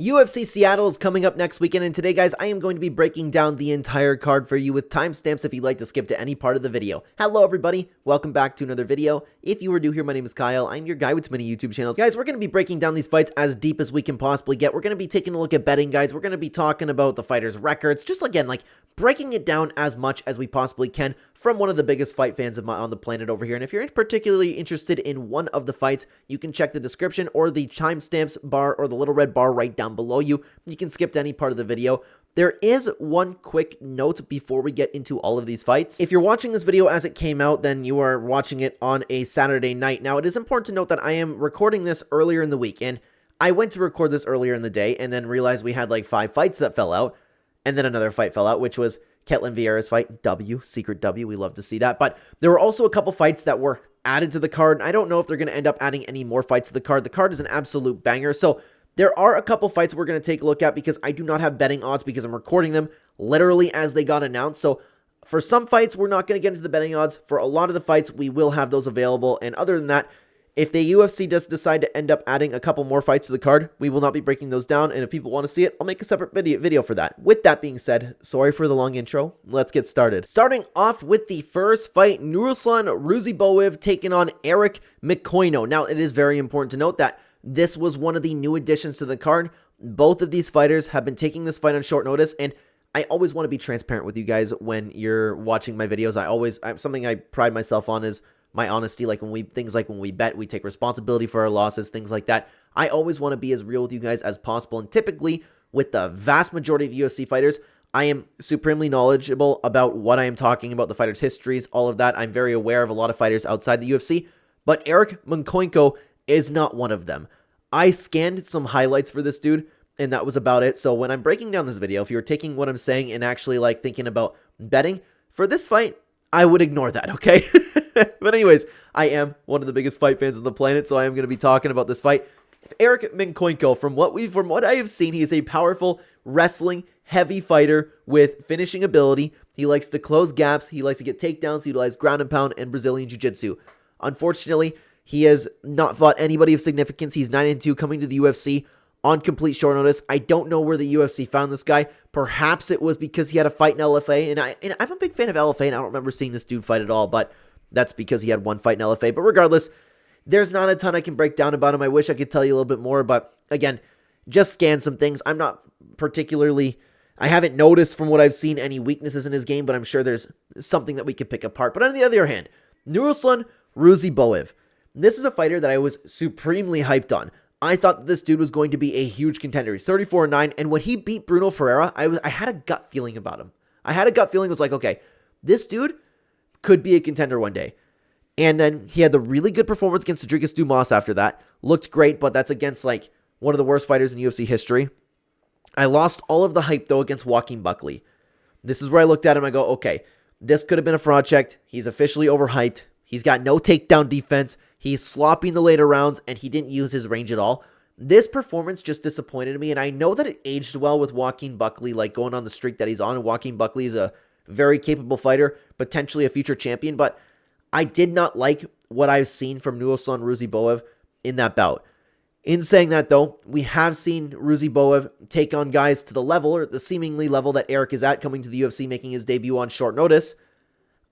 UFC Seattle is coming up next weekend, and today, guys, I am going to be breaking down the entire card for you with timestamps if you'd like to skip to any part of the video. Hello, everybody. Welcome back to another video. If you are new here, my name is Kyle. I'm your guy with too many YouTube channels. Guys, we're going to be breaking down these fights as deep as we can possibly get. We're going to be taking a look at betting, guys. We're going to be talking about the fighters' records, just again, like breaking it down as much as we possibly can from one of the biggest fight fans on the planet over here. And if you're particularly interested in one of the fights, you can check the description or the timestamps bar or the little red bar right down below you. You can skip to any part of the video. There is one quick note before we get into all of these fights. If you're watching this video as it came out, then you are watching it on a Saturday night. Now, it is important to note that I am recording this earlier in the week, and I went to record this earlier in the day and then realized we had like 5 fights that fell out, and then another fight fell out, which was Ketlen Vieira's fight, secret W, we love to see that. But there were also a couple fights that were added to the card. I don't know if they're going to end up adding any more fights to the card. The card is an absolute banger. So there are a couple fights we're going to take a look at because I do not have betting odds because I'm recording them literally as they got announced. So for some fights, we're not going to get into the betting odds. For a lot of the fights, we will have those available. And other than that, if the UFC does decide to end up adding a couple more fights to the card, we will not be breaking those down, and if people want to see it, I'll make a separate video for that. With that being said, sorry for the long intro, let's get started. Starting off with the first fight, Nursulton Ruziboev taking on Eric McConico. Now, it is very important to note that this was one of the new additions to the card. Both of these fighters have been taking this fight on short notice, and I always want to be transparent with you guys when you're watching my videos. Something I pride myself on is my honesty. Like when we bet, we take responsibility for our losses, things like that. I always want to be as real with you guys as possible. And typically with the vast majority of UFC fighters, I am supremely knowledgeable about what I am talking about, the fighters' histories, all of that. I'm very aware of a lot of fighters outside the UFC, but Eric McConico is not one of them. I scanned some highlights for this dude, and that was about it. So when I'm breaking down this video, if you're taking what I'm saying and actually like thinking about betting for this fight, I would ignore that, okay? But anyways, I am one of the biggest fight fans on the planet, so I am going to be talking about this fight. Eric McConico, from what I have seen, he is a powerful, wrestling, heavy fighter with finishing ability. He likes to close gaps. He likes to get takedowns, utilize ground and pound, and Brazilian Jiu-Jitsu. Unfortunately, he has not fought anybody of significance. He's 9-2 coming to the UFC on complete short notice. I don't know where the UFC found this guy. Perhaps it was because he had a fight in LFA, and I'm a big fan of LFA, and I don't remember seeing this dude fight at all, but that's because he had one fight in LFA. But regardless, there's not a ton I can break down about him. I wish I could tell you a little bit more, but again, just scan some things. I haven't noticed from what I've seen any weaknesses in his game, but I'm sure there's something that we could pick apart. But on the other hand, Nursulton Ruziboev. This is a fighter that I was supremely hyped on. I thought this dude was going to be a huge contender. He's 34-9, and when he beat Bruno Ferreira, I had a gut feeling about him. I had a gut feeling. It was like, okay, this dude could be a contender one day. And then he had the really good performance against Cedric Dumas after that. Looked great, but that's against like one of the worst fighters in UFC history. I lost all of the hype, though, against Joaquin Buckley. This is where I looked at him. I go, okay, this could have been a fraud check. He's officially overhyped. He's got no takedown defense. He's sloppy in the later rounds, and he didn't use his range at all. This performance just disappointed me, and I know that it aged well with Joaquin Buckley, like going on the streak that he's on, and Joaquin Buckley is a very capable fighter, potentially a future champion, but I did not like what I've seen from Nursulton Ruziboev in that bout. In saying that, though, we have seen Ruziboev take on guys to the level, or the seemingly level that Eric is at, coming to the UFC, making his debut on short notice.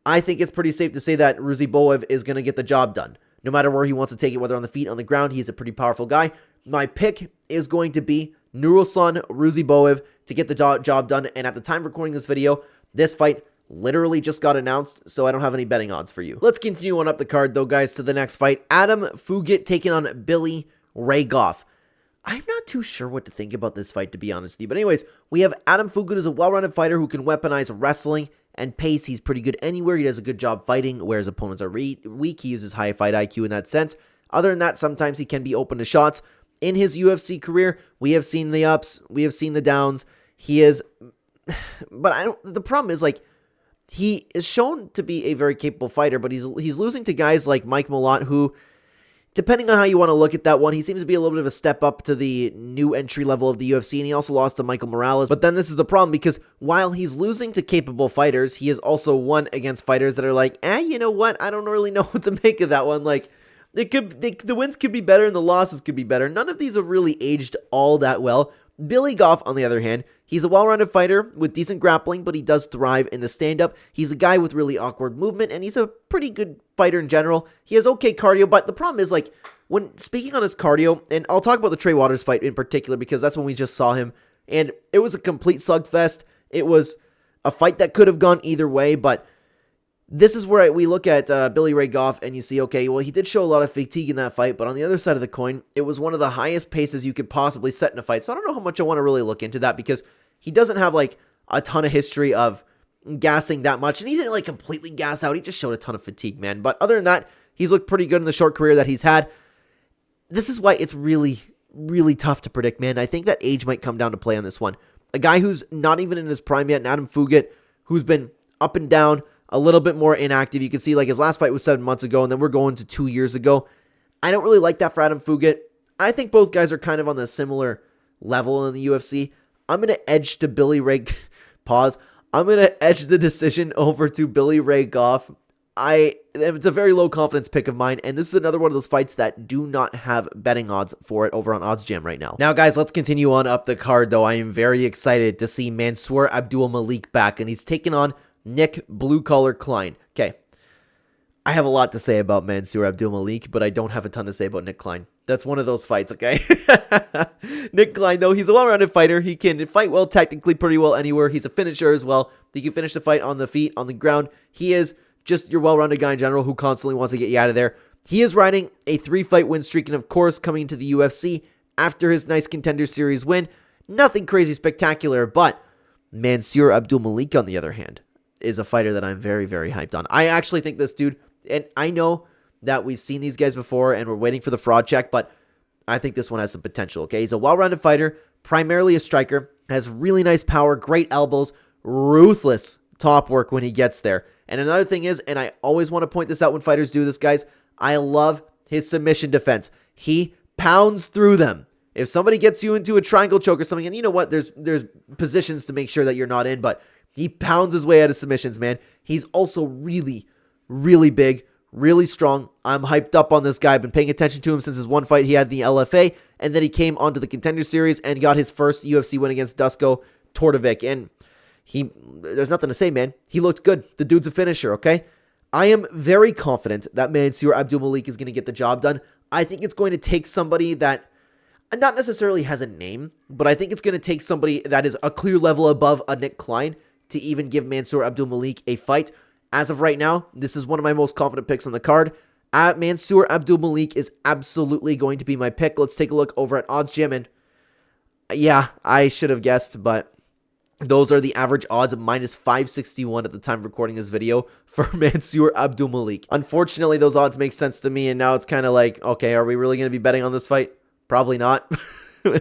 I think it's pretty safe to say that Ruziboev is going to get the job done. No matter where he wants to take it, whether on the feet, on the ground, he's a pretty powerful guy. My pick is going to be Nursulton Ruziboev to get the job done, and at the time of recording this video, this fight literally just got announced, so I don't have any betting odds for you. Let's continue on up the card, though, guys, to the next fight. Adam Fugitt taking on Billy Ray Goff. I'm not too sure what to think about this fight, to be honest with you. But anyways, we have Adam Fugitt as a well-rounded fighter who can weaponize wrestling and pace. He's pretty good anywhere. He does a good job fighting where his opponents are weak. He uses high fight IQ in that sense. Other than that, sometimes he can be open to shots. In his UFC career, we have seen the ups, we have seen the downs. He is, but the problem is, like, he is shown to be a very capable fighter, but he's losing to guys like Mike Malott, who, depending on how you want to look at that one, he seems to be a little bit of a step up to the new entry level of the UFC, and he also lost to Michael Morales. But then this is the problem, because while he's losing to capable fighters, he has also won against fighters that are like, you know what, I don't really know what to make of that one. Like, the wins could be better and the losses could be better. None of these have really aged all that well. Billy Goff, on the other hand, he's a well-rounded fighter with decent grappling, but he does thrive in the stand-up. He's a guy with really awkward movement, and he's a pretty good fighter in general. He has okay cardio, but the problem is, like, when speaking on his cardio, and I'll talk about the Trey Waters fight in particular because that's when we just saw him, and it was a complete slugfest. It was a fight that could have gone either way, but this is where we look at Billy Ray Goff and you see, okay, well, he did show a lot of fatigue in that fight, but on the other side of the coin, it was one of the highest paces you could possibly set in a fight. So I don't know how much I want to really look into that because he doesn't have like a ton of history of gassing that much, and he didn't like completely gas out. He just showed a ton of fatigue, man. But other than that, he's looked pretty good in the short career that he's had. This is why it's really, really tough to predict, man. I think that age might come down to play on this one. A guy who's not even in his prime yet, and Adam Fugitt, who's been up and down, a little bit more inactive. You can see like his last fight was 7 months ago, and then we're going to 2 years ago. I don't really like that for Adam Fugitt. I think both guys are kind of on the similar level in the UFC. I'm going to edge to Billy Ray. Pause. I'm going to edge the decision over to Billy Ray Goff. It's a very low confidence pick of mine, and this is another one of those fights that do not have betting odds for it over on OddsJam right now. Now, guys, let's continue on up the card, though. I am very excited to see Mansur Abdul Malik back, and he's taking on Nick Blue Collar Klein. Okay, I have a lot to say about Mansur Abdul Malik, but I don't have a ton to say about Nick Klein. That's one of those fights, okay? Nick Klein, though, he's a well-rounded fighter. He can fight well, technically pretty well anywhere. He's a finisher as well. He can finish the fight on the feet, on the ground. He is just your well-rounded guy in general who constantly wants to get you out of there. He is riding a 3-fight win streak, and of course, coming to the UFC after his nice Contender Series win. Nothing crazy spectacular, but Mansur Abdul Malik, on the other hand, is a fighter that I'm very, very hyped on. I actually think this dude, and I know that we've seen these guys before and we're waiting for the fraud check, but I think this one has some potential, okay? He's a well-rounded fighter, primarily a striker, has really nice power, great elbows, ruthless top work when he gets there. And another thing is, and I always want to point this out when fighters do this, guys, I love his submission defense. He pounds through them. If somebody gets you into a triangle choke or something, and you know what, there's positions to make sure that you're not in, but he pounds his way out of submissions, man. He's also really, really big, really strong. I'm hyped up on this guy. I've been paying attention to him since his one fight he had in the LFA, and then he came onto the Contender Series and got his first UFC win against Dusko Tordovic, and there's nothing to say, man. He looked good. The dude's a finisher, okay? I am very confident that Mansur Abdul Malik is going to get the job done. I think it's going to take somebody that not necessarily has a name, but I think it's going to take somebody that is a clear level above a Nick Klein to even give Mansur Abdul Malik a fight. As of right now, this is one of my most confident picks on the card. Mansur Abdul Malik is absolutely going to be my pick. Let's take a look over at OddsJam, and yeah, I should have guessed, but those are the average odds of minus 561 at the time of recording this video for Mansur Abdul Malik. Unfortunately, those odds make sense to me, and now it's kind of like, okay, are we really going to be betting on this fight? Probably not.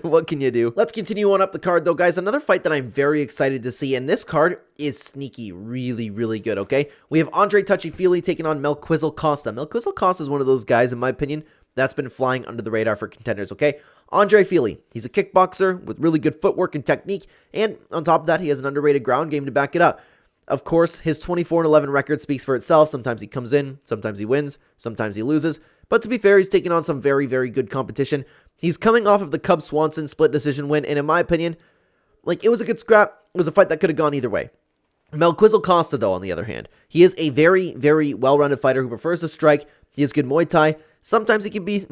What can you do? Let's continue on up the card, though, guys. Another fight that I'm very excited to see, and this card is sneaky, really, really good, okay? We have Andre Fili taking on Melquizael Costa. Melquizael Costa is one of those guys, in my opinion, that's been flying under the radar for contenders, okay? Andre Fili, he's a kickboxer with really good footwork and technique, and on top of that, he has an underrated ground game to back it up. Of course, his 24-11 record speaks for itself. Sometimes he comes in, sometimes he wins, sometimes he loses. But to be fair, he's taking on some very, very good competition. He's coming off of the Cub Swanson split decision win, and in my opinion, like, it was a good scrap. It was a fight that could have gone either way. Melquizael Costa, though, on the other hand, he is a very, very well-rounded fighter who prefers to strike. He has good Muay Thai. Sometimes he can be...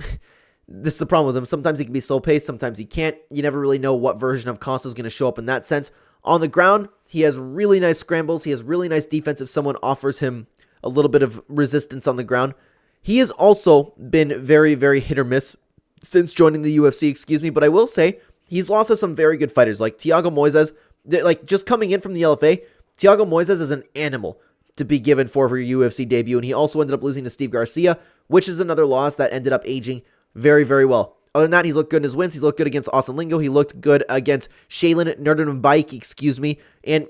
This is the problem with him. Sometimes he can be slow-paced, sometimes he can't. You never really know what version of Costa is going to show up in that sense. On the ground, he has really nice scrambles. He has really nice defense if someone offers him a little bit of resistance on the ground. He has also been very, very hit or miss since joining the UFC, but I will say he's lost to some very good fighters like Thiago Moises. Like, just coming in from the LFA, Thiago Moises is an animal to be given for your UFC debut, and he also ended up losing to Steve Garcia, which is another loss that ended up aging very, very well. Other than that, he's looked good in his wins. He's looked good against Austin Lingo. He looked good against Shaylin Nursulton, and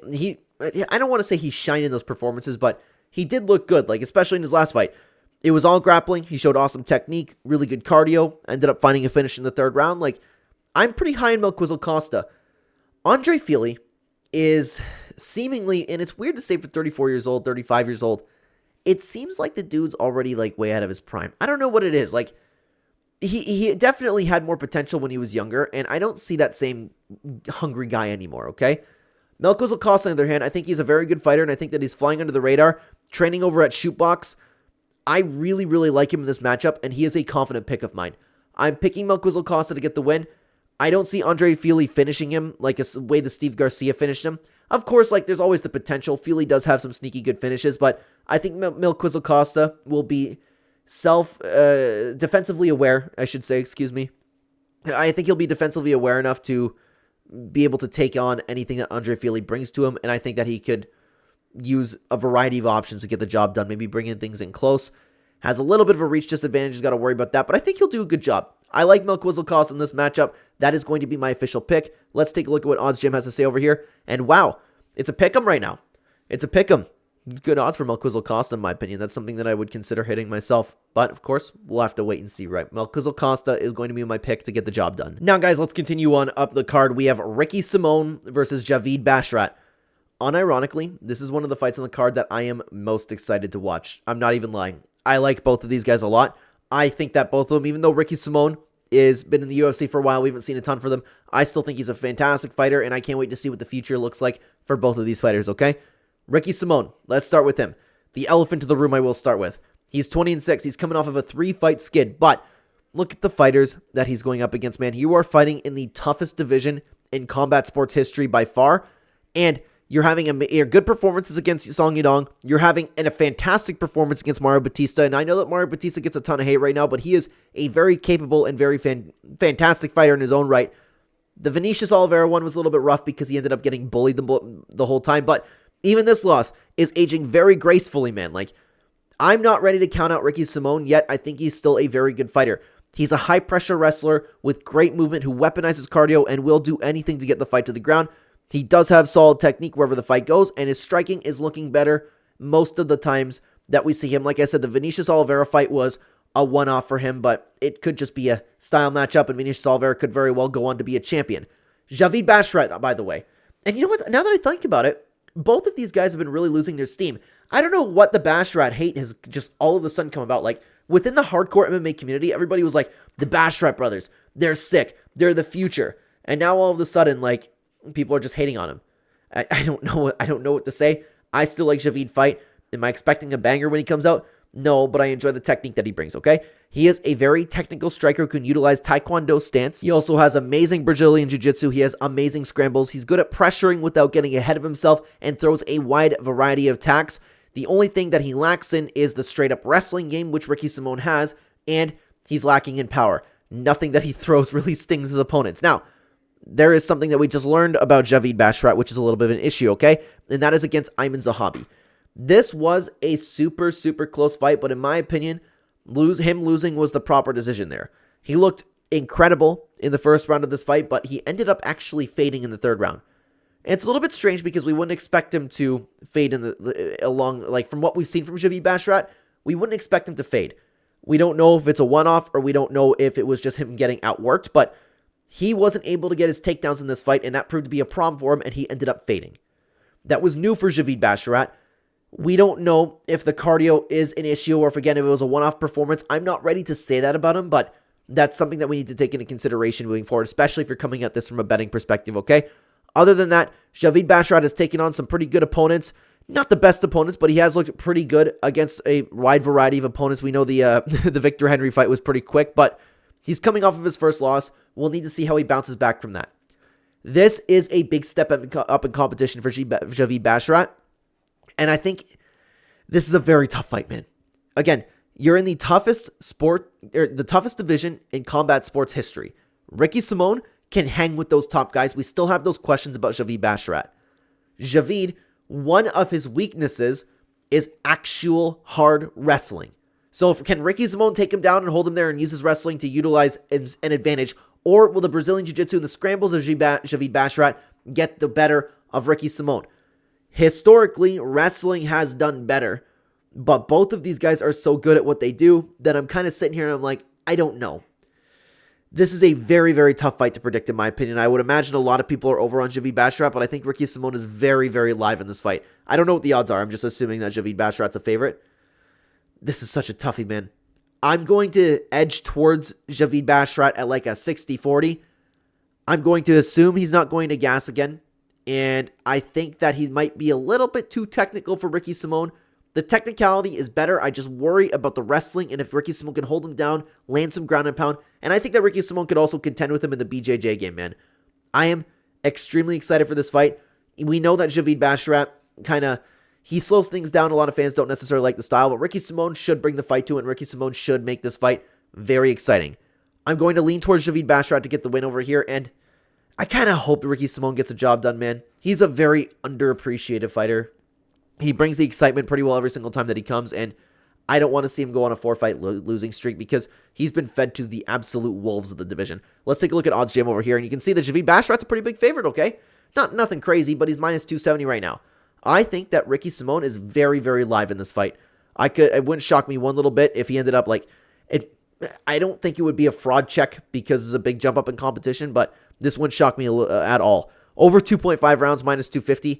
I don't want to say he shined in those performances, but he did look good, like, especially in his last fight. It was all grappling. He showed awesome technique, really good cardio, ended up finding a finish in the third round. Like, I'm pretty high in Melquizael Costa. Andre Fili is seemingly, and it's weird to say for 34 years old, 35 years old, it seems like the dude's already, like, way out of his prime. I don't know what it is. Like, he definitely had more potential when he was younger, and I don't see that same hungry guy anymore, okay? Melquizael Costa, on the other hand, I think he's a very good fighter, and I think that he's flying under the radar, training over at Shootbox. I really, really like him in this matchup, and he is a confident pick of mine. I'm picking Melquizael Costa to get the win. I don't see Andre Fili finishing him like a way that Steve Garcia finished him. Of course, like, there's always the potential. Fili does have some sneaky good finishes, but I think Melquizael Costa will be defensively aware, I should say, excuse me. I think he'll be defensively aware enough to be able to take on anything that Andre Fili brings to him, and I think that he could use a variety of options to get the job done, maybe bringing things in close. Has a little bit of a reach disadvantage, he's got to worry about that, but I think he'll do a good job. I like Melquizael Costa in this matchup. That is going to be my official pick. Let's take a look at what Odds Jim has to say over here, and wow, it's a pick'em right now. It's a pick'em. Good odds for Melquizael Costa, in my opinion. That's something that I would consider hitting myself. But, of course, we'll have to wait and see, right? Melquizael Costa is going to be my pick to get the job done. Now, guys, let's continue on up the card. We have Ricky Simón versus Javid Basharat. Unironically, this is one of the fights on the card that I am most excited to watch. I'm not even lying. I like both of these guys a lot. I think that both of them, even though Ricky Simón has been in the UFC for a while, we haven't seen a ton for them, I still think he's a fantastic fighter, and I can't wait to see what the future looks like for both of these fighters, okay? Ricky Simón, let's start with him. The elephant in the room I will start with. He's 20-6. He's coming off of a 3-fight skid, but look at the fighters that he's going up against, man. You are fighting in the toughest division in combat sports history by far, and you're having a good performances against Song Yadong. You're having a fantastic performance against Mario Batista, and I know that Mario Batista gets a ton of hate right now, but he is a very capable and very fantastic fighter in his own right. The Vinicius Oliveira one was a little bit rough because he ended up getting bullied the whole time, but even this loss is aging very gracefully, man. Like, I'm not ready to count out Ricky Simón yet. I think he's still a very good fighter. He's a high-pressure wrestler with great movement who weaponizes cardio and will do anything to get the fight to the ground. He does have solid technique wherever the fight goes, and his striking is looking better most of the times that we see him. Like I said, the Vinicius Oliveira fight was a one-off for him, but it could just be a style matchup, and Vinicius Oliveira could very well go on to be a champion. Javid Basharat, by the way. And you know what? Now that I think about it, both of these guys have been really losing their steam. I don't know what the Basharat hate has just all of a sudden come about. Like, within the hardcore MMA community, everybody was like, the Basharat brothers, they're sick, they're the future. And now all of a sudden, like, people are just hating on him. I don't know what to say. I still like Javid fight. Am I expecting a banger when he comes out? No, but I enjoy the technique that he brings, okay? He is a very technical striker who can utilize Taekwondo stance. He also has amazing Brazilian Jiu-Jitsu. He has amazing scrambles. He's good at pressuring without getting ahead of himself and throws a wide variety of attacks. The only thing that he lacks in is the straight-up wrestling game, which Ricky Simón has, and he's lacking in power. Nothing that he throws really stings his opponents. Now, there is something that we just learned about Javid Basharat, which is a little bit of an issue, okay? And that is against Ayman Zahabi. This was a super, super close fight, but in my opinion, him losing was the proper decision there. He looked incredible in the first round of this fight, but he ended up actually fading in the third round. And it's a little bit strange because we wouldn't expect him to fade like from what we've seen from Javid Basharat, we wouldn't expect him to fade. We don't know if it's a one-off or we don't know if it was just him getting outworked, but he wasn't able to get his takedowns in this fight, and that proved to be a problem for him, and he ended up fading. That was new for Javid Basharat. We don't know if the cardio is an issue or if, again, if it was a one-off performance. I'm not ready to say that about him, but that's something that we need to take into consideration moving forward, especially if you're coming at this from a betting perspective, okay? Other than that, Javid Basharat has taken on some pretty good opponents. Not the best opponents, but he has looked pretty good against a wide variety of opponents. We know the the Victor Henry fight was pretty quick, but he's coming off of his first loss. We'll need to see how he bounces back from that. This is a big step up in competition for Javid Basharat. And I think this is a very tough fight, man. Again, you're in the toughest division in combat sports history. Ricky Simón can hang with those top guys. We still have those questions about Javid Basharat. Javid, one of his weaknesses is actual hard wrestling. So can Ricky Simón take him down and hold him there and use his wrestling to utilize an advantage? Or will the Brazilian Jiu-Jitsu and the scrambles of Javid Basharat get the better of Ricky Simón? Historically, wrestling has done better, but both of these guys are so good at what they do that I'm kind of sitting here and I'm like, I don't know. This is a very, very tough fight to predict, in my opinion. I would imagine a lot of people are over on Javid Basharat, but I think Ricky Simón is very, very live in this fight. I don't know what the odds are. I'm just assuming that Javid Basharat's a favorite. This is such a toughie, man. I'm going to edge towards Javid Basharat at like a 60-40. I'm going to assume he's not going to gas again. And I think that he might be a little bit too technical for Ricky Simón. The technicality is better. I just worry about the wrestling, and if Ricky Simón can hold him down, land some ground and pound. And I think that Ricky Simón could also contend with him in the BJJ game, man. I am extremely excited for this fight. We know that Javid Basharat he slows things down. A lot of fans don't necessarily like the style, but Ricky Simón should bring the fight to it, and Ricky Simón should make this fight very exciting. I'm going to lean towards Javid Basharat to get the win over here, and I kind of hope Ricky Simón gets a job done, man. He's a very underappreciated fighter. He brings the excitement pretty well every single time that he comes, and I don't want to see him go on a 4-fight losing streak because he's been fed to the absolute wolves of the division. Let's take a look at Odds Jam over here, and you can see that Javid Basharat's a pretty big favorite, okay? Nothing crazy, but he's minus 270 right now. I think that Ricky Simón is very, very live in this fight. It wouldn't shock me one little bit if he ended up like it. I don't think it would be a fraud check because it's a big jump up in competition, but this wouldn't shock me at all. Over 2.5 rounds, minus 250.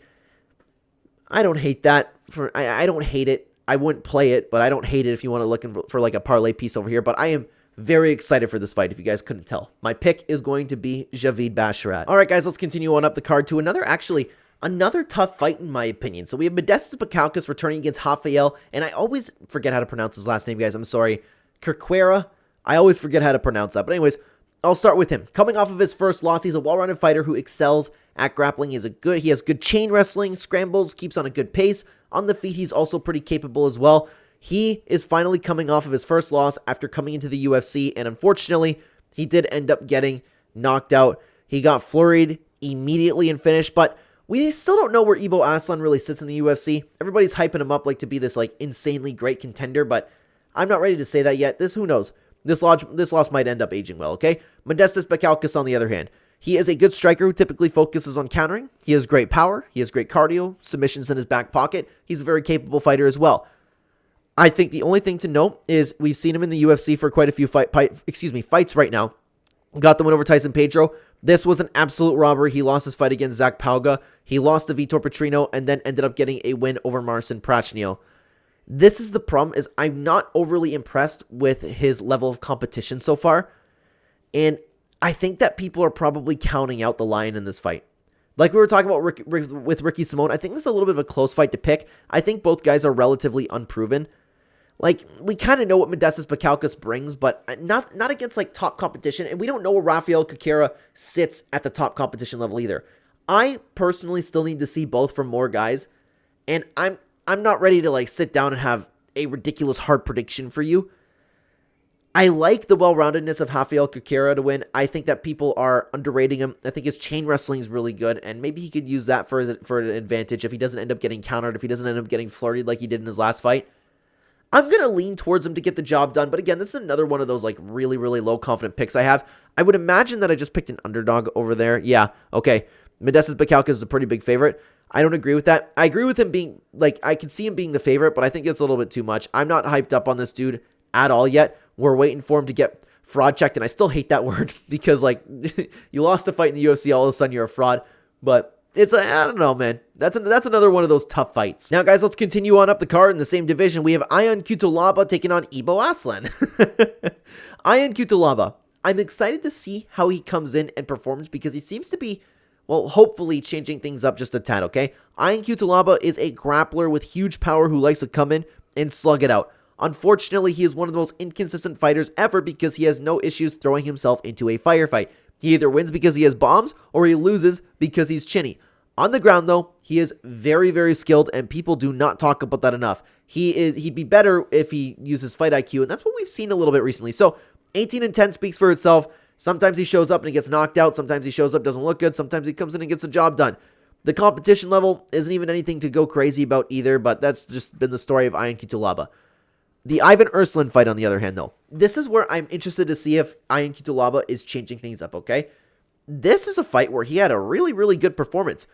I don't hate that. I don't hate it. I wouldn't play it, but I don't hate it if you want to look for like a parlay piece over here. But I am very excited for this fight, if you guys couldn't tell. My pick is going to be Javid Basharat. All right, guys, let's continue on up the card to another tough fight in my opinion. So we have Modestas Bakauskas returning against Raffael, and I always forget how to pronounce his last name, guys. I'm sorry. Cerqueira. I always forget how to pronounce that. But anyways, I'll start with him. Coming off of his first loss, he's a well-rounded fighter who excels at grappling. He has good chain wrestling, scrambles, keeps on a good pace. On the feet, he's also pretty capable as well. He is finally coming off of his first loss after coming into the UFC, and unfortunately, he did end up getting knocked out. He got flurried immediately and finished, but we still don't know where Aslan really sits in the UFC. Everybody's hyping him up like to be this like insanely great contender, but I'm not ready to say that yet. Who knows? This loss might end up aging well, okay? Modestas Bakauskas, on the other hand, he is a good striker who typically focuses on countering. He has great power. He has great cardio, submissions in his back pocket. He's a very capable fighter as well. I think the only thing to note is we've seen him in the UFC for quite a few fights right now. Got the win over Tyson Pedro. This was an absolute robbery. He lost his fight against Zach Pauga. He lost to Vitor Petrino and then ended up getting a win over Marcin Prachnio. This is the problem, is I'm not overly impressed with his level of competition so far. And I think that people are probably counting out the Lion in this fight. Like we were talking about with Ricky Simón, I think this is a little bit of a close fight to pick. I think both guys are relatively unproven. Like, we kind of know what Modestas Bakauskas brings, but not against, like, top competition. And we don't know where Raffael Cerqueira sits at the top competition level either. I personally still need to see both from more guys. And I'm not ready to, like, sit down and have a ridiculous hard prediction for you. I like the well-roundedness of Raffael Cerqueira to win. I think that people are underrating him. I think his chain wrestling is really good, and maybe he could use that for an advantage if he doesn't end up getting countered, if he doesn't end up getting flirted like he did in his last fight. I'm going to lean towards him to get the job done, but again, this is another one of those like really, really low confident picks I have. I would imagine that I just picked an underdog over there. Yeah, okay. Modestas Bakauskas is a pretty big favorite. I don't agree with that. I agree with him being, like, I could see him being the favorite, but I think it's a little bit too much. I'm not hyped up on this dude at all yet. We're waiting for him to get fraud checked, and I still hate that word because, like, you lost a fight in the UFC, all of a sudden you're a fraud, but I don't know, man. That's another one of those tough fights. Now, guys, let's continue on up the card in the same division. We have Ion Cutelaba taking on Ibo Aslan. Ion Cutelaba. I'm excited to see how he comes in and performs because he seems to be, well, hopefully changing things up just a tad, okay? Ion Cutelaba is a grappler with huge power who likes to come in and slug it out. Unfortunately, he is one of the most inconsistent fighters ever because he has no issues throwing himself into a firefight. He either wins because he has bombs or he loses because he's chinny. On the ground, though, he is very, very skilled, and people do not talk about that enough. He'd be better if he uses fight IQ, and that's what we've seen a little bit recently. So, 18-10 speaks for itself. Sometimes he shows up and he gets knocked out. Sometimes he shows up, doesn't look good. Sometimes he comes in and gets the job done. The competition level isn't even anything to go crazy about either, but that's just been the story of Ion Cutelaba. The Ivan Ursulin fight, on the other hand, though, this is where I'm interested to see if Ion Cutelaba is changing things up, okay? This is a fight where he had a really, really good performance.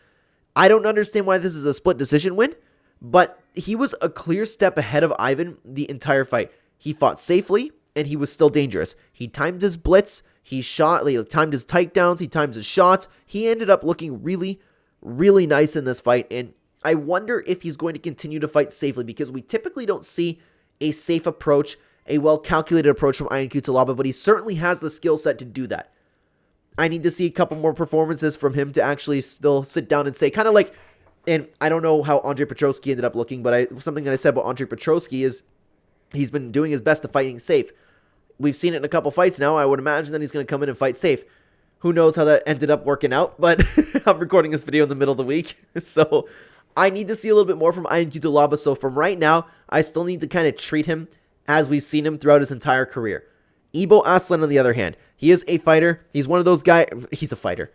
I don't understand why this is a split decision win, but he was a clear step ahead of Ivan the entire fight. He fought safely, and he was still dangerous. He timed his blitz, he timed his takedowns, he timed his shots. He ended up looking really, really nice in this fight, and I wonder if he's going to continue to fight safely because we typically don't see a safe approach a well-calculated approach from Ion Cutelaba, but he certainly has the skill set to do that. I need to see a couple more performances from him to actually still sit down and say, kind of like, and I don't know how Andre Petroski ended up looking, but something that I said about Andre Petroski is he's been doing his best to fighting safe. We've seen it in a couple fights now. I would imagine that he's going to come in and fight safe. Who knows how that ended up working out, but I'm recording this video in the middle of the week, so I need to see a little bit more from Ion Cutelaba. So from right now, I still need to kind of treat him as we've seen him throughout his entire career. Ibo Aslan, on the other hand, he is a fighter. He's one of those guys. He's a fighter.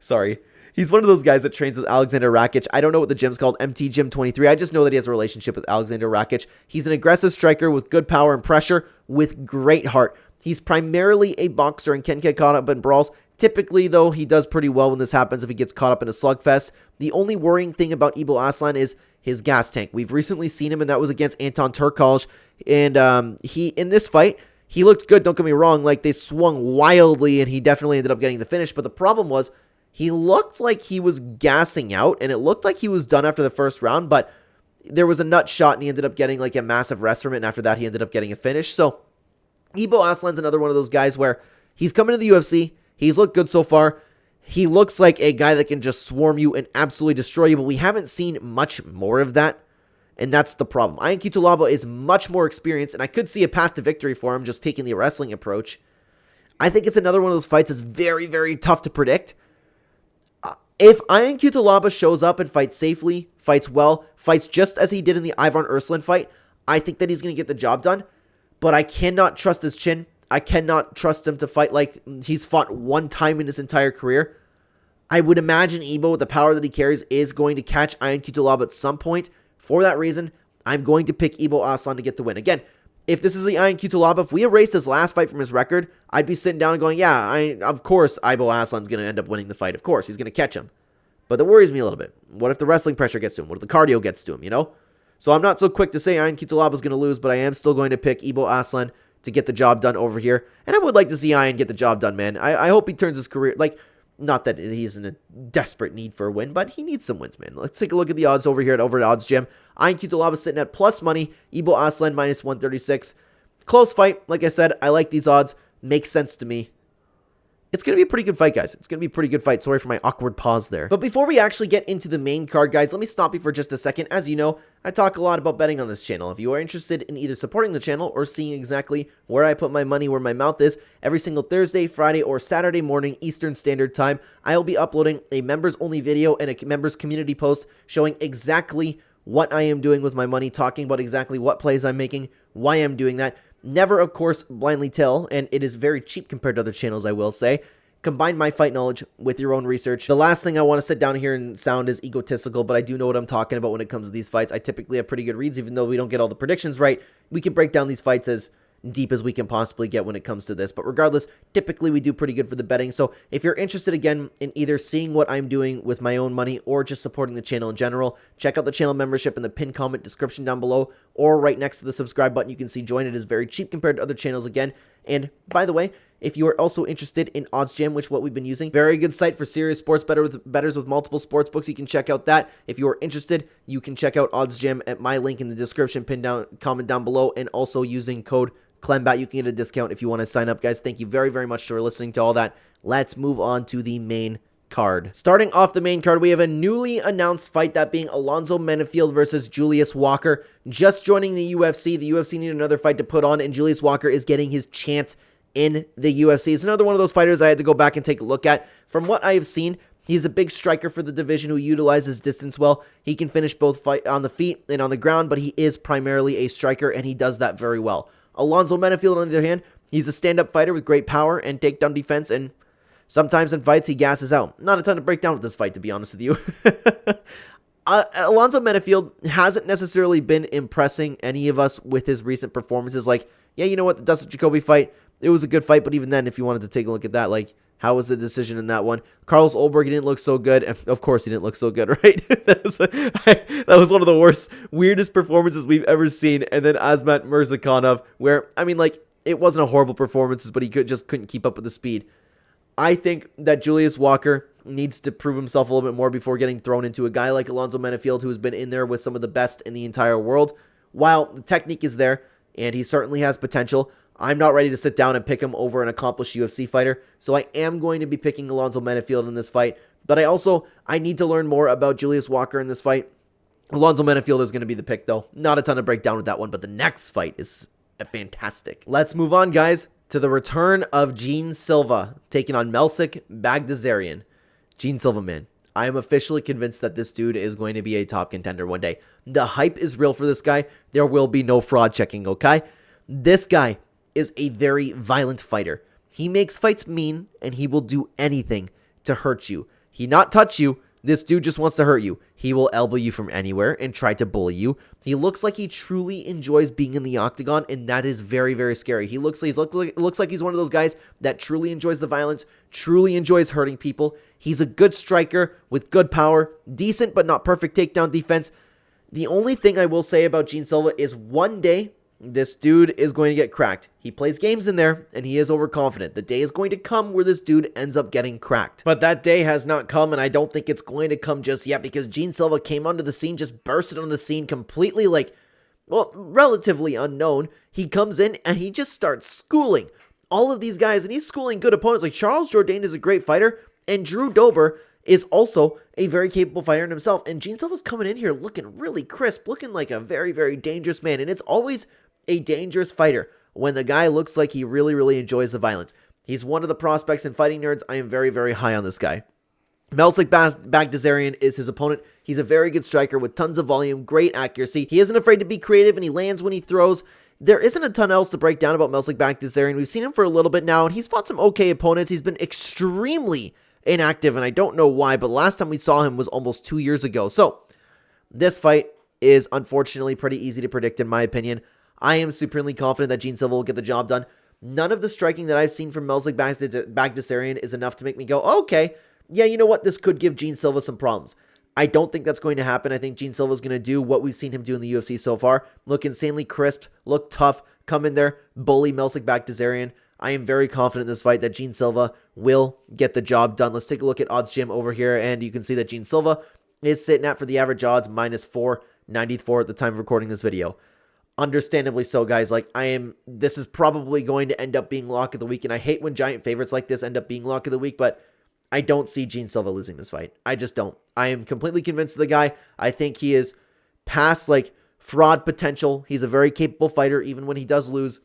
Sorry. He's one of those guys that trains with Alexander Rakic. I don't know what the gym's called, MT Gym 23. I just know that he has a relationship with Alexander Rakic. He's an aggressive striker with good power and pressure, with great heart. He's primarily a boxer and can get caught up in brawls. Typically, though, he does pretty well when this happens if he gets caught up in a slugfest. The only worrying thing about Ibo Aslan is his gas tank. We've recently seen him, and that was against Anton Turkalj. And he, in this fight, he looked good, don't get me wrong. Like, they swung wildly, and he definitely ended up getting the finish. But the problem was, he looked like he was gassing out, and it looked like he was done after the first round. But there was a nut shot, and he ended up getting, like, a massive rest from it. And after that, he ended up getting a finish. So, Ibo Aslan's another one of those guys where he's coming to the UFC. He's looked good so far. He looks like a guy that can just swarm you and absolutely destroy you, but we haven't seen much more of that, and that's the problem. Ion Cutelaba is much more experienced, and I could see a path to victory for him just taking the wrestling approach. I think it's another one of those fights that's very, very tough to predict. If Ion Cutelaba shows up and fights safely, fights well, fights just as he did in the Ivan Urslan fight, I think that he's going to get the job done, but I cannot trust his chin. I cannot trust him to fight like he's fought one time in his entire career. I would imagine Ibo, with the power that he carries, is going to catch Ion Cutelaba at some point. For that reason, I'm going to pick Ibo Aslan to get the win. Again, if this is the Ion Cutelaba, if we erase his last fight from his record, I'd be sitting down and going, yeah, of course Ibo Aslan's going to end up winning the fight. Of course, he's going to catch him. But that worries me a little bit. What if the wrestling pressure gets to him? What if the cardio gets to him, you know? So I'm not so quick to say Ion Cutelaba's going to lose, but I am still going to pick Ibo Aslan to get the job done over here. And I would like to see Ion get the job done, man. I hope he turns his career, like, not that he's in a desperate need for a win, but he needs some wins, man. Let's take a look at the odds over here at Odds Gym. Ion Cutelaba sitting at plus money. Ibo Aslan minus 136. Close fight. Like I said, I like these odds. Makes sense to me. It's going to be a pretty good fight, guys. It's going to be a pretty good fight. Sorry for my awkward pause there. But before we actually get into the main card, guys, let me stop you for just a second. As you know, I talk a lot about betting on this channel. If you are interested in either supporting the channel or seeing exactly where I put my money where my mouth is, every single Thursday, Friday, or Saturday morning Eastern Standard Time, I will be uploading a members-only video and a members community post showing exactly what I am doing with my money, talking about exactly what plays I'm making, why I'm doing that. Never, of course, blindly tell, and it is very cheap compared to other channels, I will say. Combine my fight knowledge with your own research. The last thing I want to sit down here and sound is egotistical, but I do know what I'm talking about when it comes to these fights. I typically have pretty good reads, even though we don't get all the predictions right. We can break down these fights as deep as we can possibly get when it comes to this. But regardless, typically we do pretty good for the betting. So if you're interested, again, in either seeing what I'm doing with my own money or just supporting the channel in general, check out the channel membership in the pinned comment description down below, or right next to the subscribe button. You can see join. It is very cheap compared to other channels again. And by the way, if you are also interested in OddsJam, which what we've been using, very good site for serious sports bettors with multiple sports books. You can check out that. If you are interested, you can check out OddsJam at my link in the description, comment down below, and also using code Clenbat, you can get a discount if you want to sign up, guys. Thank you very, very much for listening to all that. Let's move on to the main card. Starting off the main card, we have a newly announced fight, that being Alonzo Menefield versus Julius Walker. Just joining the UFC. The UFC needed another fight to put on, and Julius Walker is getting his chance in the UFC. It's another one of those fighters I had to go back and take a look at. From what I have seen, he's a big striker for the division who utilizes distance well. He can finish both on the feet and on the ground, but he is primarily a striker, and he does that very well. Alonzo Menefield, on the other hand, he's a stand-up fighter with great power and takedown defense, and sometimes in fights he gasses out. Not a ton to break down with this fight, to be honest with you. Alonzo Menefield hasn't necessarily been impressing any of us with his recent performances. Like, yeah, you know what, the Dustin Jacoby fight, it was a good fight, but even then, if you wanted to take a look at that, like, how was the decision in that one? Carlos Ulberg, he didn't look so good. Of course, he didn't look so good, right? That was one of the worst, weirdest performances we've ever seen. And then Asmat Mirzakhanov, where, I mean, like, it wasn't a horrible performance, but he just couldn't keep up with the speed. I think that Julius Walker needs to prove himself a little bit more before getting thrown into a guy like Alonzo Menefield, who has been in there with some of the best in the entire world. While the technique is there, and he certainly has potential. I'm not ready to sit down and pick him over an accomplished UFC fighter, so I am going to be picking Alonzo Menifield in this fight. But I need to learn more about Julius Walker in this fight. Alonzo Menifield is going to be the pick, though. Not a ton to break down with that one, but the next fight is fantastic. Let's move on, guys, to the return of Gene Silva, taking on Melsik Bagdasaryan. Gene Silva, man. I am officially convinced that this dude is going to be a top contender one day. The hype is real for this guy. There will be no fraud checking, okay? This guy is a very violent fighter. He makes fights mean, and he will do anything to hurt you. He not touch you. This dude just wants to hurt you. He will elbow you from anywhere and try to bully you. He looks like he truly enjoys being in the octagon, and that is very, very scary. He looks like he's one of those guys that truly enjoys the violence, truly enjoys hurting people. He's a good striker with good power, decent but not perfect takedown defense. The only thing I will say about Gene Silva is one day, this dude is going to get cracked. He plays games in there, and he is overconfident. The day is going to come where this dude ends up getting cracked. But that day has not come, and I don't think it's going to come just yet, because Gene Silva came onto the scene, just bursted onto the scene completely, relatively unknown. He comes in, and he just starts schooling all of these guys, and he's schooling good opponents. Like, Charles Jourdain is a great fighter, and Drew Dober is also a very capable fighter in himself. And Gene Silva's coming in here looking really crisp, looking like a very, very dangerous man, and it's always a dangerous fighter when the guy looks like he really, really enjoys the violence. He's one of the prospects in Fighting Nerds. I am very, very high on this guy. Melsik Bagdasaryan is his opponent. He's a very good striker with tons of volume, great accuracy. He isn't afraid to be creative, and he lands when he throws. There isn't a ton else to break down about Melsik Bagdasaryan. We've seen him for a little bit now, and he's fought some okay opponents. He's been extremely inactive, and I don't know why, but last time we saw him was almost 2 years ago. So, this fight is unfortunately pretty easy to predict in my opinion. I am supremely confident that Gene Silva will get the job done. None of the striking that I've seen from Melsik Bagdasaryan is enough to make me go, okay, yeah, you know what? This could give Gene Silva some problems. I don't think that's going to happen. I think Gene Silva is going to do what we've seen him do in the UFC so far. Look insanely crisp, look tough, come in there, bully Melsik Bagdasaryan. I am very confident in this fight that Gene Silva will get the job done. Let's take a look at Odds Gym over here, and you can see that Gene Silva is sitting at, for the average odds, -494 at the time of recording this video. Understandably so, guys. This is probably going to end up being lock of the week, and I hate when giant favorites like this end up being lock of the week, but I don't see Gene Silva losing this fight. I just don't. I am completely convinced of the guy. I think he is past, fraud potential. He's a very capable fighter. Even when he does lose,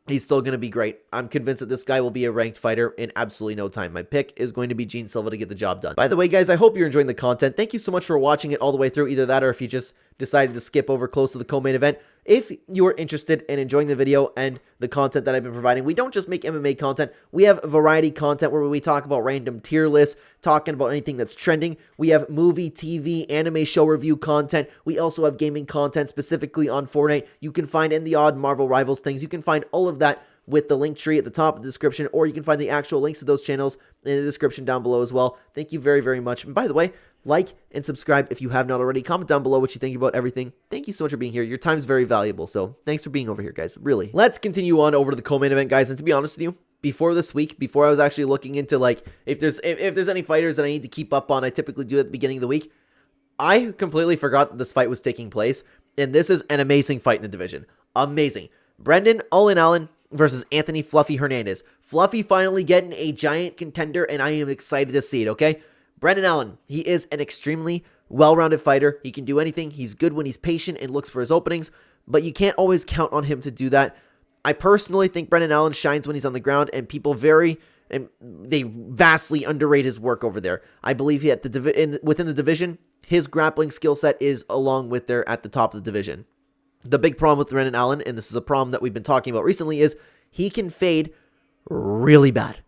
he's still going to be great. I'm convinced that this guy will be a ranked fighter in absolutely no time. My pick is going to be Gene Silva to get the job done. By the way, guys, I hope you're enjoying the content. Thank you so much for watching it all the way through. Either that, or if you just decided to skip over close to the co-main event. If you're interested in enjoying the video and the content that I've been providing, we don't just make MMA content. We have variety content where we talk about random tier lists, talking about anything that's trending. We have movie, TV, anime show review content. We also have gaming content specifically on Fortnite. You can find in the odd Marvel Rivals things. You can find all of that with the link tree at the top of the description, or you can find the actual links to those channels in the description down below as well. Thank you very, very much. And by the way, like and subscribe if you have not already. Comment down below what you think about everything. Thank you so much for being here. Your time's very valuable, so thanks for being over here, guys. Really. Let's continue on over to the co-main event, guys. And to be honest with you, before this week, before I was actually looking into if there's any fighters that I need to keep up on, I typically do at the beginning of the week. I completely forgot that this fight was taking place, and this is an amazing fight in the division. Amazing. Brendan Allen versus Anthony Fluffy Hernandez. Fluffy finally getting a giant contender, and I am excited to see it, okay? Brendan Allen, he is an extremely well-rounded fighter. He can do anything. He's good when he's patient and looks for his openings, but you can't always count on him to do that. I personally think Brendan Allen shines when he's on the ground, and people they vastly underrate his work over there. I believe within the division, his grappling skill set is along with there at the top of the division. The big problem with Brendan Allen, and this is a problem that we've been talking about recently, is he can fade really bad.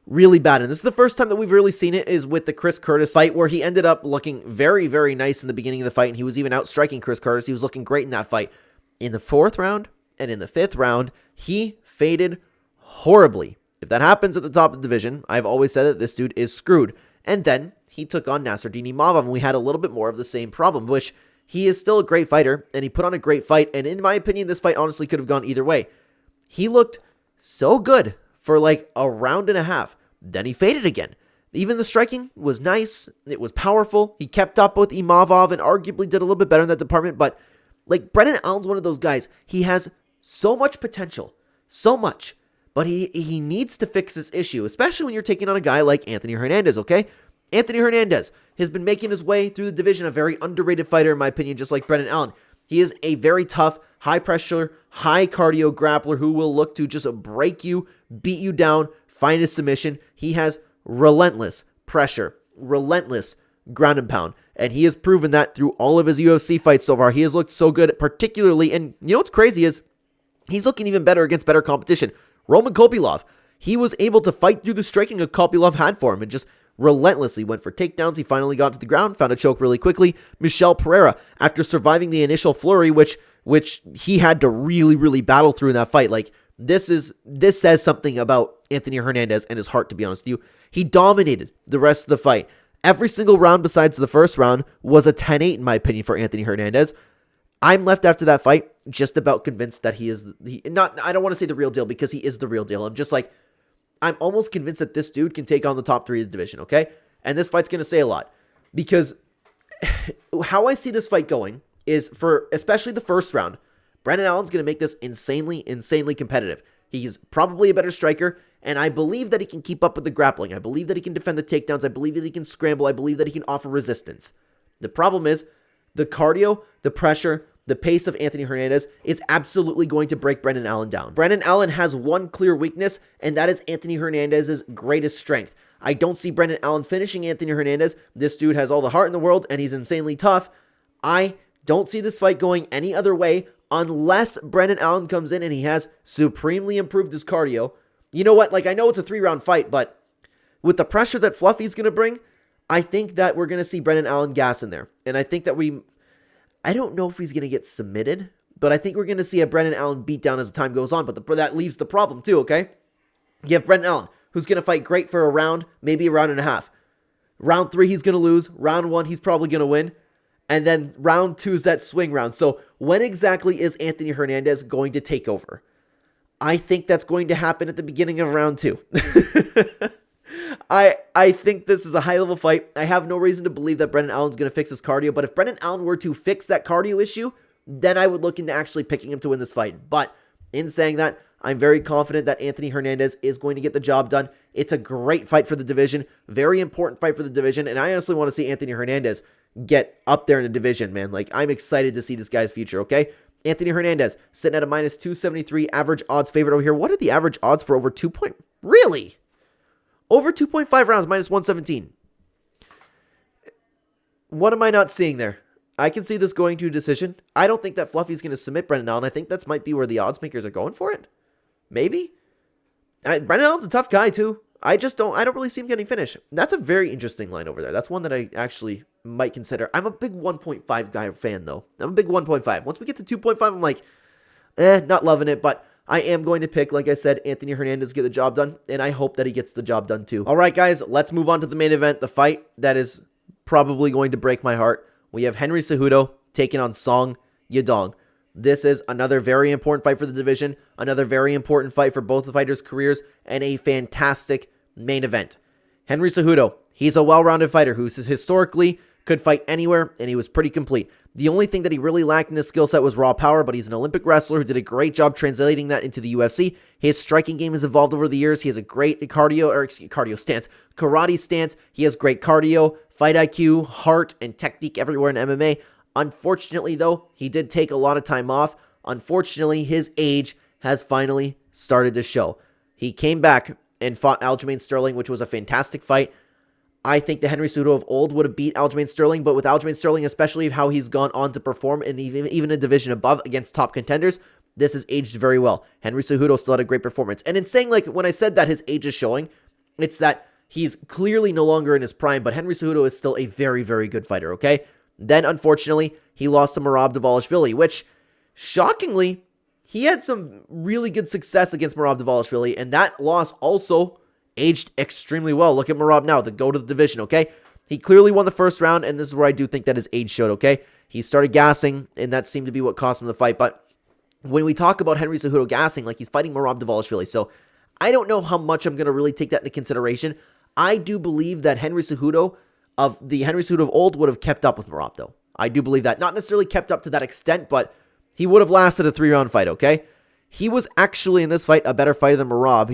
Really bad. And this is the first time that we've really seen it is with the Chris Curtis fight, where he ended up looking very, very nice in the beginning of the fight, and he was even outstriking Chris Curtis. He was looking great in that fight. In the 4th round and in the 5th round, he faded horribly. If that happens at the top of the division, I've always said that this dude is screwed. And then he took on Nasruddin Imavov, and we had a little bit more of the same problem, which he is still a great fighter, and he put on a great fight, and in my opinion, this fight honestly could have gone either way. He looked so good for a round and a half. Then he faded again. Even the striking was nice. It was powerful. He kept up with Imavov and arguably did a little bit better in that department, but Brendan Allen's one of those guys. He has So much potential. So much. But he needs to fix this issue, especially when you're taking on a guy like Anthony Hernandez, okay? Anthony Hernandez has been making his way through the division, a very underrated fighter, in my opinion, just like Brendan Allen. He is a very tough, high-pressure, high-cardio grappler who will look to just break you, beat you down, find a submission. He has relentless pressure, relentless ground and pound, and he has proven that through all of his UFC fights so far. He has looked so good, particularly, and you know what's crazy is he's looking even better against better competition. Roman Kopylov, he was able to fight through the striking that Kopylov had for him and just relentlessly went for takedowns. He finally got to the ground, found a choke really quickly. Michel Pereira, after surviving the initial flurry, which he had to really battle through in that fight. Like, this says something about Anthony Hernandez and his heart, to be honest with you. He dominated the rest of the fight. Every single round besides the first round was a 10-8, in my opinion, for Anthony Hernandez. I'm left after that fight just about convinced that he is, I don't want to say the real deal because he is the real deal. I'm almost convinced that this dude can take on the top 3 of the division, okay? And this fight's going to say a lot because how I see this fight going is for especially the first round, Brendan Allen's going to make this insanely competitive. He's probably a better striker, and I believe that he can keep up with the grappling. I believe that he can defend the takedowns. I believe that he can scramble. I believe that he can offer resistance. The problem is the cardio, the pressure, the pace of Anthony Hernandez is absolutely going to break Brendan Allen down. Brendan Allen has one clear weakness, and that is Anthony Hernandez's greatest strength. I don't see Brendan Allen finishing Anthony Hernandez. This dude has all the heart in the world, and he's insanely tough. I don't see this fight going any other way unless Brendan Allen comes in and he has supremely improved his cardio. You know what? Like, I know it's a 3-round fight, but with the pressure that Fluffy's going to bring, I think that we're going to see Brendan Allen gas in there. And I think that I don't know if he's going to get submitted, but I think we're going to see a Brendan Allen beat down as the time goes on. But that leaves the problem too, okay? You have Brendan Allen, who's going to fight great for a round, maybe a round and a half. Round 3, he's going to lose. Round 1, he's probably going to win. And then round 2 is that swing round. So when exactly is Anthony Hernandez going to take over? I think that's going to happen at the beginning of round 2. I think this is a high-level fight. I have no reason to believe that Brendan Allen's going to fix his cardio, but if Brendan Allen were to fix that cardio issue, then I would look into actually picking him to win this fight. But in saying that, I'm very confident that Anthony Hernandez is going to get the job done. It's a great fight for the division, very important fight for the division, and I honestly want to see Anthony Hernandez get up there in the division, man. Like, I'm excited to see this guy's future, okay? Anthony Hernandez sitting at a minus 273 average odds favorite over here. What are the average odds for over 2 point? Really? Over 2.5 rounds, minus 117. What am I not seeing there? I can see this going to a decision. I don't think that Fluffy's going to submit Brendan Allen. I think that might be where the odds makers are going for it. Maybe. Brendan Allen's a tough guy, too. I don't really see him getting finished. That's a very interesting line over there. That's one that I actually might consider. I'm a big 1.5 guy fan, though. I'm a big 1.5. Once we get to 2.5, I'm like, not loving it, but I am going to pick, like I said, Anthony Hernandez to get the job done, and I hope that he gets the job done too. All right, guys, let's move on to the main event, the fight that is probably going to break my heart. We have Henry Cejudo taking on Song Yadong. This is another very important fight for the division, another very important fight for both the fighters' careers, and a fantastic main event. Henry Cejudo, he's a well-rounded fighter who historically could fight anywhere, and he was pretty complete. The only thing that he really lacked in his skill set was raw power, but he's an Olympic wrestler who did a great job translating that into the UFC. His striking game has evolved over the years. He has a great karate stance. He has great cardio, fight IQ, heart, and technique everywhere in MMA. Unfortunately, though, he did take a lot of time off. Unfortunately, his age has finally started to show. He came back and fought Aljamain Sterling, which was a fantastic fight. I think the Henry Cejudo of old would have beat Aljamain Sterling, but with Aljamain Sterling, especially how he's gone on to perform and even a division above against top contenders, this has aged very well. Henry Cejudo still had a great performance. And in saying, like, when I said that his age is showing, it's that he's clearly no longer in his prime, but Henry Cejudo is still a very, very good fighter, okay? Then, unfortunately, he lost to Merab Dvalishvili, which, shockingly, he had some really good success against Merab Dvalishvili, and that loss also aged extremely well. Look at Merab now, the GOAT of the division, okay? He clearly won the first round, and this is where I do think that his age showed, okay? He started gassing, and that seemed to be what cost him the fight, but when we talk about Henry Cejudo gassing, like, he's fighting Merab Dvalishvili, so I don't know how much I'm going to really take that into consideration. I do believe that Henry Cejudo of old would have kept up with Merab, though. I do believe that. Not necessarily kept up to that extent, but he would have lasted a 3-round fight, okay? He was actually in this fight a better fighter than Merab.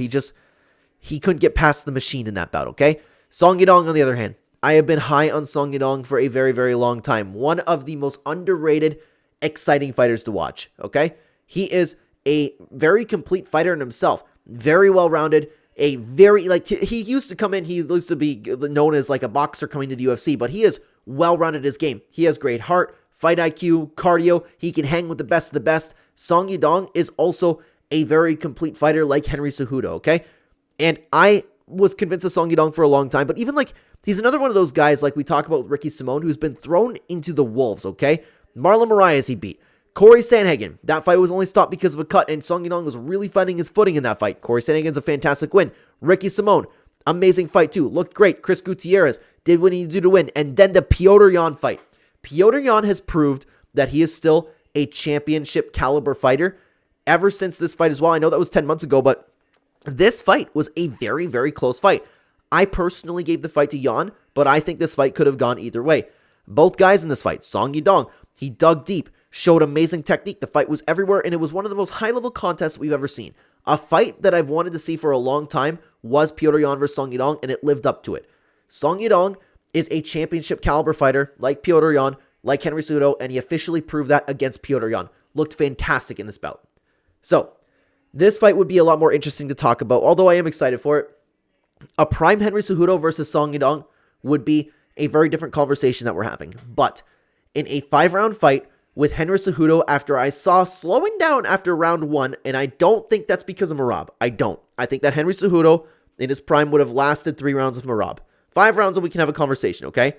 He couldn't get past the machine in that bout, okay? Song Yadong, on the other hand, I have been high on Song Yadong for a very, very long time. One of the most underrated, exciting fighters to watch, okay? He is a very complete fighter in himself. Very well-rounded. He used to come in, he used to be known as like a boxer coming to the UFC, but he is well-rounded in his game. He has great heart, fight IQ, cardio. He can hang with the best of the best. Song Yadong is also a very complete fighter like Henry Cejudo, okay? And I was convinced of Song Yadong for a long time, but even like, he's another one of those guys like we talk about with Ricky Simone who's been thrown into the wolves, okay? Marlon Moraes he beat. Corey Sandhagen, that fight was only stopped because of a cut, and Song Yadong was really finding his footing in that fight. Corey Sandhagen's a fantastic win. Ricky Simone, amazing fight too. Looked great. Chris Gutierrez did what he needed to do to win. And then the Piotr Jan fight. Piotr Jan has proved that he is still a championship caliber fighter ever since this fight as well. I know that was 10 months ago, but this fight was a very, very close fight. I personally gave the fight to Jan, but I think this fight could have gone either way. Both guys in this fight, Song Yadong, he dug deep, showed amazing technique. The fight was everywhere, and it was one of the most high-level contests we've ever seen. A fight that I've wanted to see for a long time was Piotr Jan versus Song Yadong, and it lived up to it. Song Yadong is a championship caliber fighter like Piotr Jan, like Henry Cejudo, and he officially proved that against Piotr Jan. Looked fantastic in this bout. So, this fight would be a lot more interesting to talk about, although I am excited for it. A prime Henry Cejudo versus Song Yadong would be a very different conversation that we're having. But in a 5-round fight with Henry Cejudo, after I saw slowing down after round 1, and I don't think that's because of Merab. I don't. I think that Henry Cejudo in his prime would have lasted 3 rounds with Merab. 5 rounds and we can have a conversation, okay?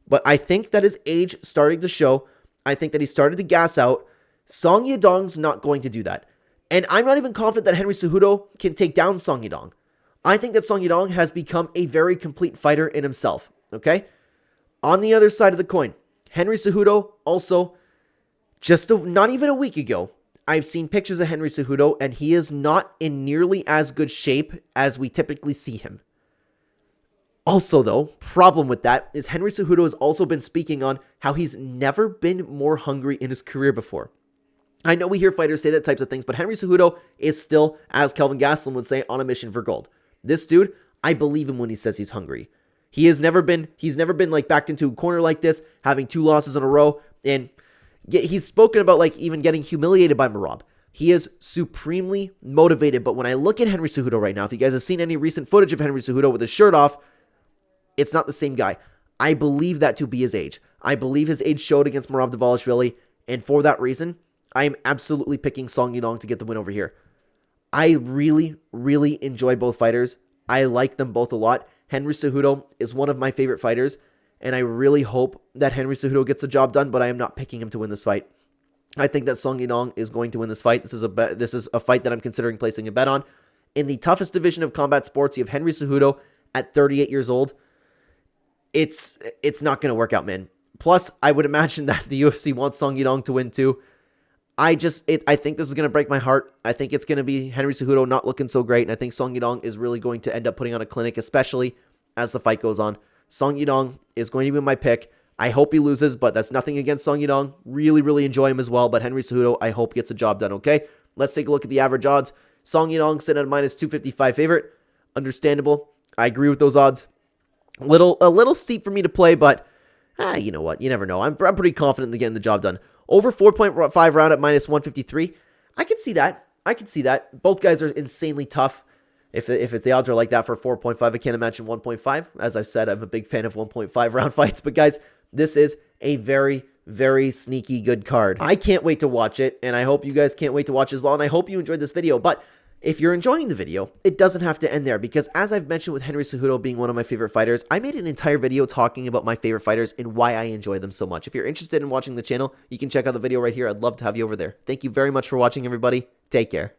But I think that his age starting to show. I think that he started to gas out. Song Yadong's not going to do that. And I'm not even confident that Henry Cejudo can take down Song Yadong. I think that Song Yadong has become a very complete fighter in himself, okay? On the other side of the coin, Henry Cejudo also, not even a week ago, I've seen pictures of Henry Cejudo, and he is not in nearly as good shape as we typically see him. Also, though, problem with that is Henry Cejudo has also been speaking on how he's never been more hungry in his career before. I know we hear fighters say that types of things, but Henry Cejudo is still, as Kelvin Gastelum would say, on a mission for gold. This dude, I believe him when he says he's hungry. He's never been like backed into a corner like this, having 2 losses in a row, and he's spoken about like even getting humiliated by Merab. He is supremely motivated, but when I look at Henry Cejudo right now, if you guys have seen any recent footage of Henry Cejudo with his shirt off, it's not the same guy. I believe that to be his age. I believe his age showed against Merab Dvalishvili, and for that reason, I am absolutely picking Song Yadong to get the win over here. I really, really enjoy both fighters. I like them both a lot. Henry Cejudo is one of my favorite fighters, and I really hope that Henry Cejudo gets the job done, but I am not picking him to win this fight. I think that Song Yadong is going to win this fight. This is a fight that I'm considering placing a bet on. In the toughest division of combat sports, you have Henry Cejudo at 38 years old. It's not going to work out, man. Plus, I would imagine that the UFC wants Song Yadong to win too. I think this is going to break my heart. I think it's going to be Henry Cejudo not looking so great, and I think Song Yadong is really going to end up putting on a clinic, especially as the fight goes on. Song Yadong is going to be my pick. I hope he loses, but that's nothing against Song Yadong. Really, really enjoy him as well, but Henry Cejudo, I hope gets the job done, okay? Let's take a look at the average odds. Song Yadong sitting at a minus 255 favorite. Understandable. I agree with those odds. A little steep for me to play, but you know what? You never know. I'm pretty confident in getting the job done. Over 4.5 round at minus 153. I can see that. Both guys are insanely tough. If the odds are like that for 4.5, I can't imagine 1.5. As I said, I'm a big fan of 1.5 round fights. But guys, this is a very, very sneaky good card. I can't wait to watch it, and I hope you guys can't wait to watch as well. And I hope you enjoyed this video. But if you're enjoying the video, it doesn't have to end there, because as I've mentioned with Henry Cejudo being one of my favorite fighters, I made an entire video talking about my favorite fighters and why I enjoy them so much. If you're interested in watching the channel, you can check out the video right here. I'd love to have you over there. Thank you very much for watching, everybody. Take care.